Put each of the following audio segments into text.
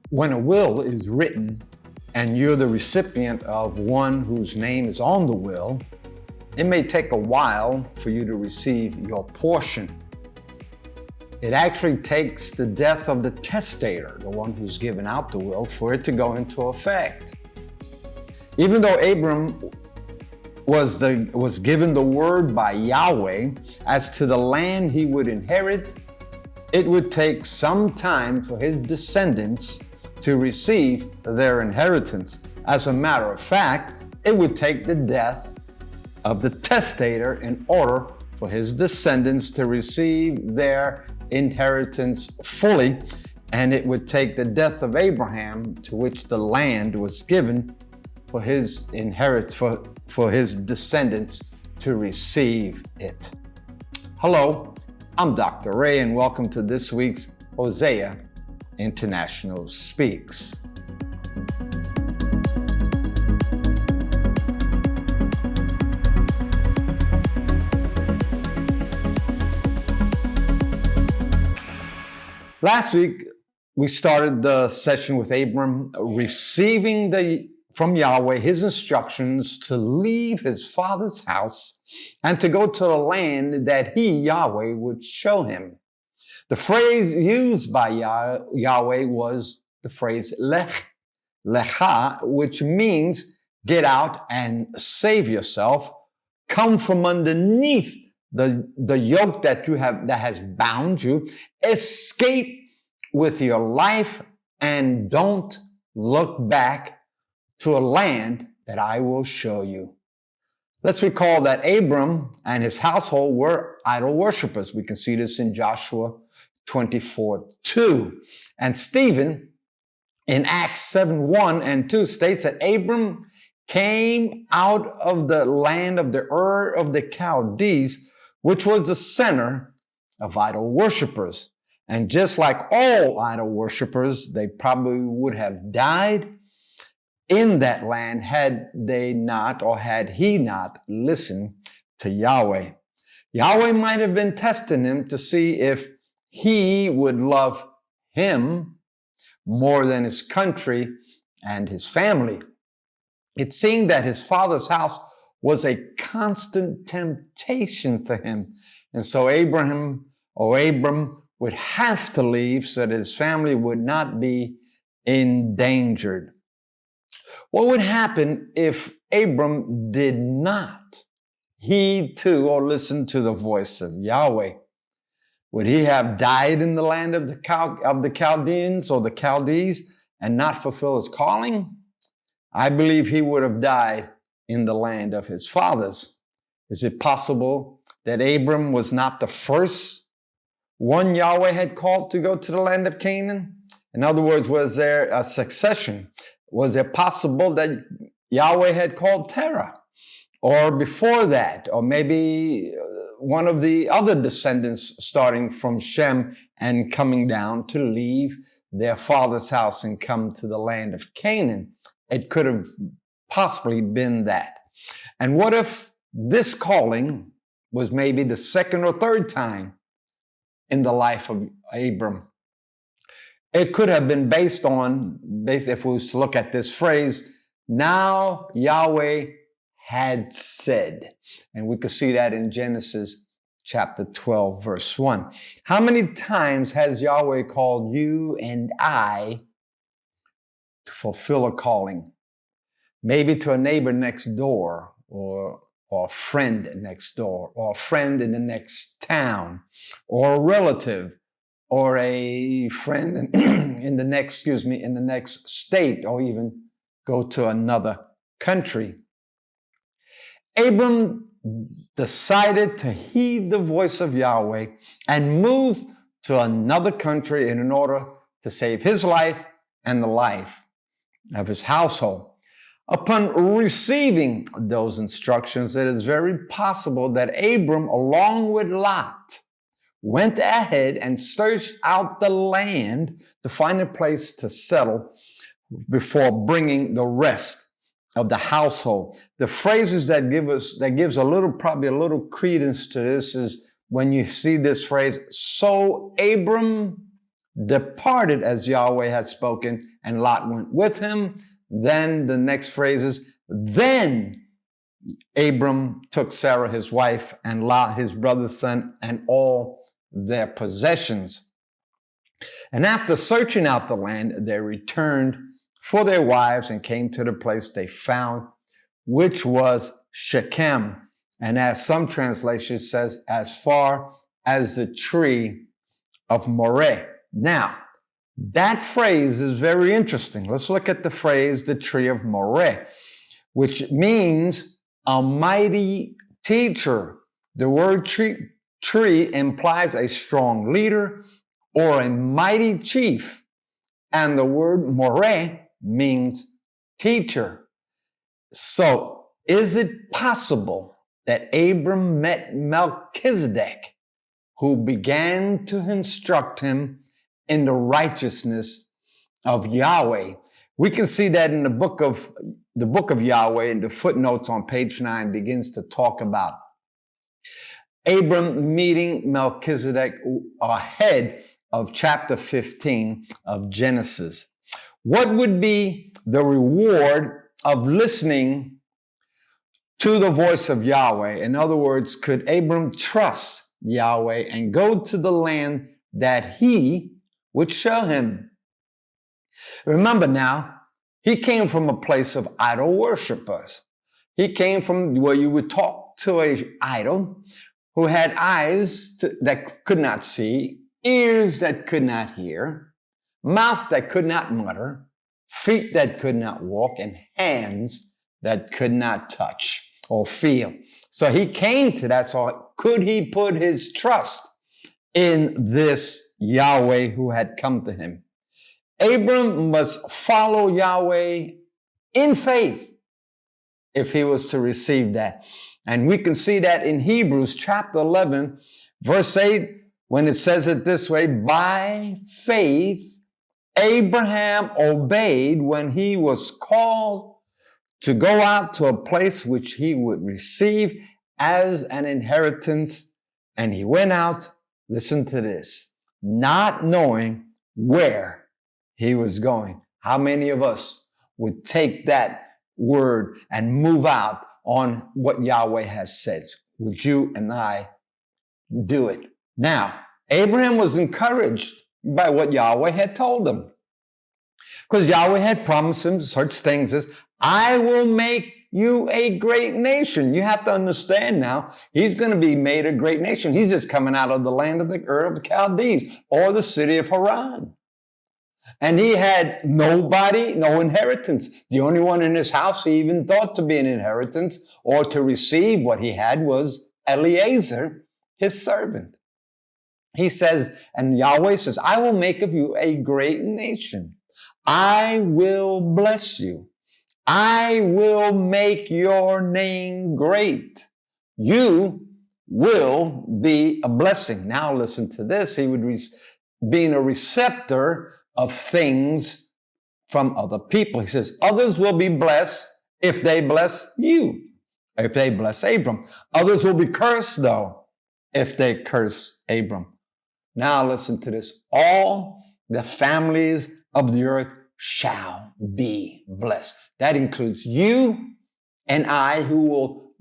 When a will is written and you're the recipient of one whose name is on the will, it may take a while for you to receive your portion. It actually takes the death of the testator, the one who's given out the will, for it to go into effect. Even though Abram was given the word by Yahweh as to the land he would inherit, it would take some time for his descendants to receive their inheritance. As a matter of fact, it would take the death of the testator in order for his descendants to receive their inheritance fully, and it would take the death of Abraham, to which the land was given, for his inheritance, for his descendants to receive it. Hello, I'm Dr. Ray, and welcome to this week's Hosea International Speaks. Last week, we started the session with Abram receiving from Yahweh his instructions to leave his father's house and to go to the land that he, Yahweh, would show him. The phrase used by Yahweh was the phrase lecha, which means get out and save yourself, come from underneath the yoke that has bound you, escape with your life, and don't look back to a land that I will show you. Let's recall that Abram and his household were idol worshipers. We can see this in Joshua 24:2. And Stephen in Acts 7:1 and 2 states that Abram came out of the land of the Ur of the Chaldees, which was the center of idol worshipers. And just like all idol worshipers, they probably would have died in that land had they not, or had he not, listened to Yahweh. Yahweh might have been testing him to see if he would love him more than his country and his family. It seemed that his father's house was a constant temptation for him. And so Abram would have to leave so that his family would not be endangered. What would happen if Abram did not heed to or listen to the voice of Yahweh? Would he have died in the land of the Chaldeans or the Chaldees and not fulfill his calling? I believe he would have died in the land of his fathers. Is it possible that Abram was not the first one Yahweh had called to go to the land of Canaan? In other words, was there a succession? Was it possible that Yahweh had called Terah, or before that, or maybe one of the other descendants starting from Shem and coming down to leave their father's house and come to the land of Canaan? It could have possibly been that. And what if this calling was maybe the second or third time in the life of Abram? It could have been based, if we was to look at this phrase, now Yahweh had said. And we could see that in Genesis chapter 12, verse 1. How many times has Yahweh called you and I to fulfill a calling? Maybe to a neighbor next door, or a friend next door, or a friend in the next town, or a relative, or a friend in the next state, or even go to another country. Abram decided to heed the voice of Yahweh and move to another country in order to save his life and the life of his household. Upon receiving those instructions, it is very possible that Abram, along with Lot, went ahead and searched out the land to find a place to settle before bringing the rest of the household. The phrases that gives probably a little credence to this is when you see this phrase, so Abram departed as Yahweh had spoken, and Lot went with him. Then the next phrase is, then Abram took Sarah his wife, and Lot his brother's son, and all their possessions. And after searching out the land, they returned for their wives and came to the place they found, which was Shechem. And as some translations says, as far as the tree of Moreh. Now, that phrase is very interesting. Let's look at the phrase, the tree of Moreh, which means a mighty teacher. The word tree implies a strong leader or a mighty chief. And the word Moreh means teacher. So, is it possible that Abram met Melchizedek, who began to instruct him in the righteousness of Yahweh? We can see that in the book of Yahweh, in the footnotes on page 9 begins to talk about Abram meeting Melchizedek ahead of chapter 15 of Genesis. What would be the reward of listening to the voice of Yahweh? In other words, could Abram trust Yahweh and go to the land that he would show him? Remember now, he came from a place of idol worshipers. He came from where you would talk to an idol who had eyes that could not see, ears that could not hear, mouth that could not mutter, feet that could not walk, and hands that could not touch or feel. So he came to that. So could he put his trust in this Yahweh who had come to him? Abram must follow Yahweh in faith if he was to receive that. And we can see that in Hebrews chapter 11, verse 8, when it says it this way, by faith, Abraham obeyed when he was called to go out to a place which he would receive as an inheritance. And he went out, listen to this, not knowing where he was going. How many of us would take that word and move out on what Yahweh has said? Would you and I do it? Now, Abraham was encouraged by what Yahweh had told him, because Yahweh had promised him such things as, I will make you a great nation. You have to understand now, he's going to be made a great nation. He's just coming out of the land of the Ur of the Chaldees, or the city of Haran. And he had nobody, no inheritance. The only one in his house he even thought to be an inheritance or to receive what he had was Eliezer, his servant. He says, and Yahweh says, I will make of you a great nation. I will bless you. I will make your name great. You will be a blessing. Now listen to this. He would being a receptor of things from other people. He says, others will be blessed if they bless you, if they bless Abram. Others will be cursed, though, if they curse Abram. Now listen to this. All the families of the earth shall be blessed. That includes you and I, who will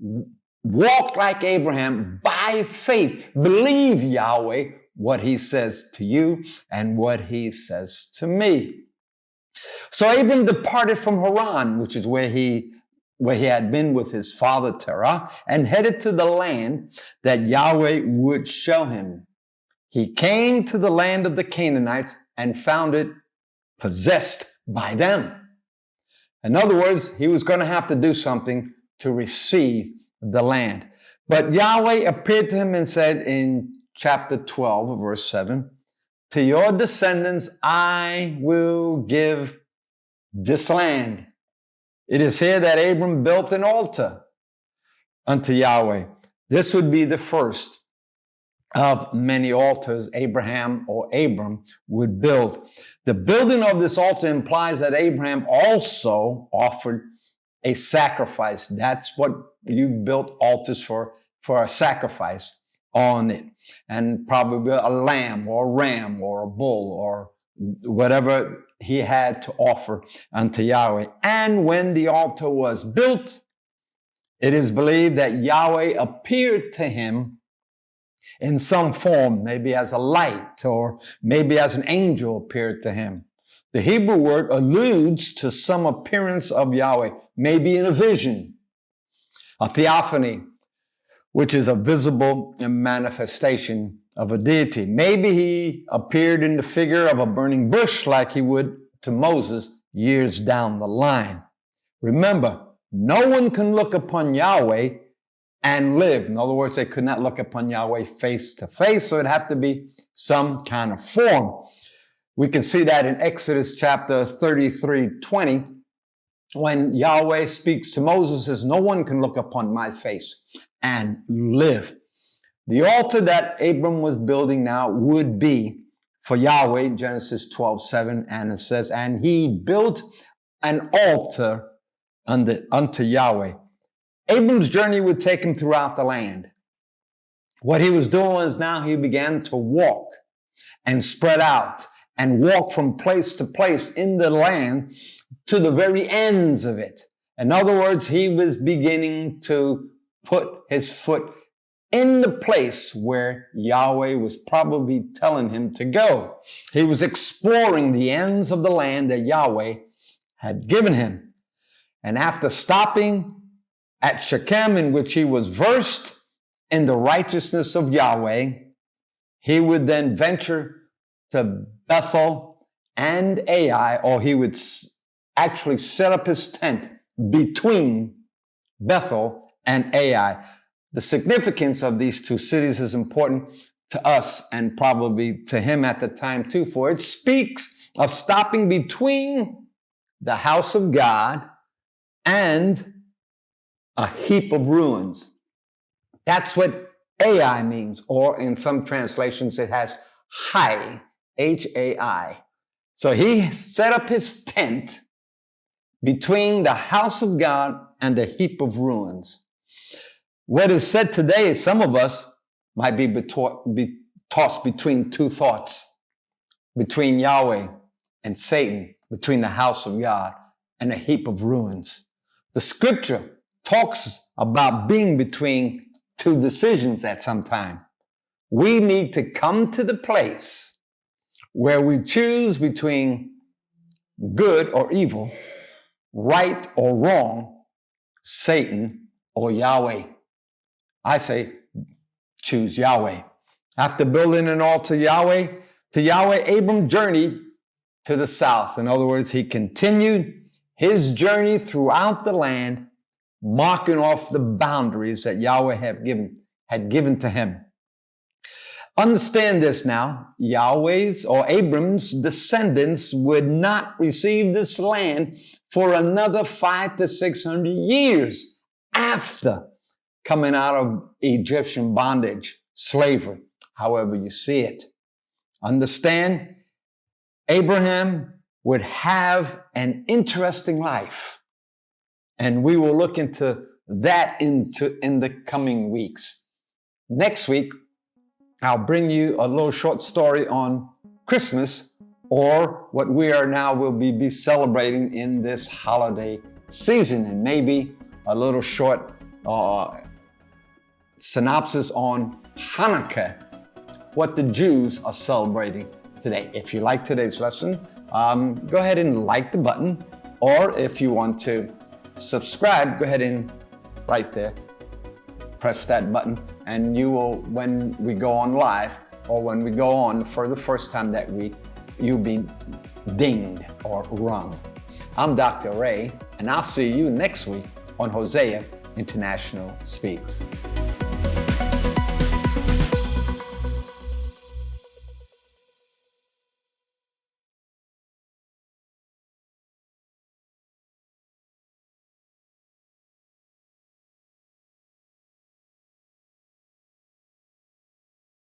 walk like Abraham by faith, believe Yahweh, what he says to you and what he says to me. So Abram departed from Haran, which is where he had been with his father Terah, and headed to the land that Yahweh would show him. He came to the land of the Canaanites and found it possessed by them. In other words, he was going to have to do something to receive the land. But Yahweh appeared to him and said in chapter 12, verse 7, to your descendants I will give this land. It is here that Abram built an altar unto Yahweh. This would be the first of many altars Abraham or Abram would build. The building of this altar implies that Abraham also offered a sacrifice. That's what you built altars for a sacrifice. on it, and probably a lamb or a ram or a bull or whatever he had to offer unto Yahweh. And when the altar was built, it is believed that Yahweh appeared to him in some form, maybe as a light or maybe as an angel appeared to him. The Hebrew word alludes to some appearance of Yahweh, maybe in a vision, a theophany, which is a visible manifestation of a deity. Maybe he appeared in the figure of a burning bush like he would to Moses years down the line. Remember, no one can look upon Yahweh and live. In other words, they could not look upon Yahweh face to face, so it'd have to be some kind of form. We can see that in Exodus chapter 33:20, when Yahweh speaks to Moses, says, no one can look upon my face and live. The altar that Abram was building now would be for Yahweh, Genesis 12:7, and it says, and he built an altar unto Yahweh. Abram's journey would take him throughout the land. What he was doing was now he began to walk and spread out and walk from place to place in the land to the very ends of it. In other words, he was beginning to put his foot in the place where Yahweh was probably telling him to go. He was exploring the ends of the land that Yahweh had given him. And after stopping at Shechem, in which he was versed in the righteousness of Yahweh, he would then venture to Bethel and Ai, or he would actually set up his tent between Bethel and Ai. The significance of these two cities is important to us and probably to him at the time too, for it speaks of stopping between the house of God and a heap of ruins. That's what Ai means, or in some translations it has Hai, H-A-I. So he set up his tent between the house of God and a heap of ruins. What is said today is some of us might be tossed between two thoughts, between Yahweh and Satan, between the house of God and a heap of ruins. The scripture talks about being between two decisions at some time. We need to come to the place where we choose between good or evil, right or wrong, Satan or Yahweh. I say choose Yahweh. After building an altar to Yahweh, Abram journeyed to the south. In other words, he continued his journey throughout the land, marking off the boundaries that Yahweh had given to him. Understand this now, Yahweh's or Abram's descendants would not receive this land for another 500 to 600 years after coming out of Egyptian bondage, slavery, however you see it. Understand, Abraham would have an interesting life. And we will look into that in the coming weeks. Next week, I'll bring you a little short story on Christmas, or what we are now will be celebrating in this holiday season, and maybe a little short synopsis on Hanukkah, what the Jews are celebrating today. If you like today's lesson, go ahead and like the button, or if you want to subscribe, go ahead and right there, press that button, and you will, when we go on live or when we go on for the first time that week, you'll be dinged or rung. I'm Dr. Ray, and I'll see you next week on Hosea International Speaks.